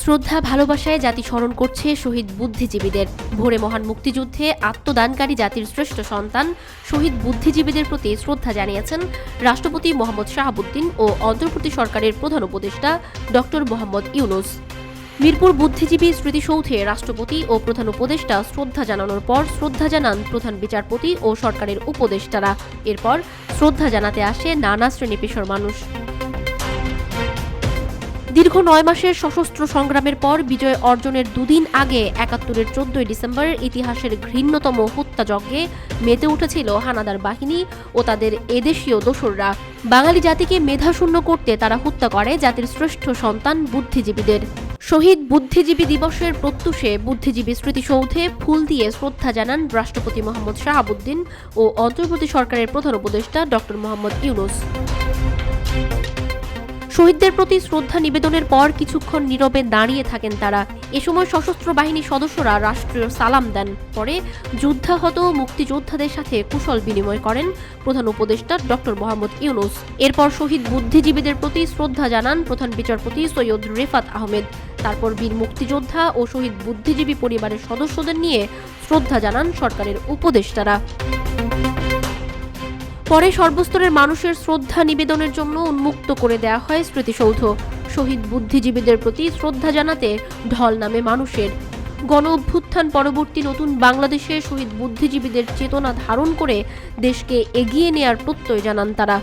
শ্রদ্ধা ভালোবাসায় জাতি স্মরণ করছে শহীদ বুদ্ধিজীবীদের। ভোরে মহান মুক্তিযুদ্ধে আত্মদানকারী জাতির শ্রেষ্ঠ সন্তান শহীদ বুদ্ধিজীবীদের প্রতি শ্রদ্ধা জানিয়েছেন রাষ্ট্রপতি মোহাম্মদ শাহাবুদ্দিন ও অন্তর্বর্তী সরকারের প্রধান উপদেষ্টা ডক্টর মোহাম্মদ ইউনূস। মিরপুর বুদ্ধিজীবী স্মৃতিসৌধে রাষ্ট্রপতি ও প্রধান উপদেষ্টা শ্রদ্ধা জানানোর পর শ্রদ্ধা জানান প্রধান বিচারপতি ও সরকারের উপদেষ্টারা। এরপর শ্রদ্ধা জানাতে আসে নানা শ্রেণী পেশার মানুষ। দীর্ঘ ৯ মাসের সশস্ত্র সংগ্রামের পর বিজয় অর্জনের দুদিন আগে ৭১-এর ১৪ ডিসেম্বর ইতিহাসের ঘৃণ্যতম হত্যাযজ্ঞে মেতে উঠেছিল হানাদার বাহিনী ও তাদের এদেশীয় দোসররা। বাঙালি জাতিকে মেধাশূন্য করতে তারা হত্যা করে জাতির শ্রেষ্ঠ সন্তান বুদ্ধিজীবীদের। শহীদ বুদ্ধিজীবী দিবসের প্রত্যুষে বুদ্ধিজীবী স্মৃতিসৌধে ফুল দিয়ে শ্রদ্ধা জানান রাষ্ট্রপতি মোহাম্মদ শাহাবুদ্দিন ও অন্তর্বর্তী সরকারের প্রধান উপদেষ্টা ডক্টর মোহাম্মদ ইউনূস। শহীদদের প্রতি শ্রদ্ধা নিবেদনের পর কিছুক্ষণ নীরবে দাঁড়িয়ে থাকেন তারা। এ সময় সশস্ত্র বাহিনীর সদস্যরা রাষ্ট্রীয় সালাম দেন। পরে যুদ্ধাহত মুক্তিযোদ্ধাদের সাথে কুশল বিনিময় করেন প্রধান উপদেষ্টা ডক্টর মোহাম্মদ ইউনূস। এরপর শহীদ বুদ্ধিজীবীদের প্রতি শ্রদ্ধা জানান প্রধান বিচারপতি সৈয়দ রেফাত আহমেদ। তারপর বীর মুক্তিযোদ্ধা ও শহীদ বুদ্ধিজীবী পরিবারের সদস্যদের নিয়ে শ্রদ্ধা জানান সরকারের উপদেষ্টারা। পরে সর্বস্তরের মানুষের শ্রদ্ধা নিবেদনের জন্য উন্মুক্ত করে দেয়া হয় স্মৃতিসৌধ। শহীদ বুদ্ধিজীবীদের প্রতি শ্রদ্ধা জানাতে ঢল নামে মানুষের। গণ অভ্যুত্থান পরবর্তী নতুন বাংলাদেশে শহীদ বুদ্ধিজীবীদের চেতনা ধারণ করে দেশকে এগিয়ে নেয়ার প্রত্যয় জানান তারা।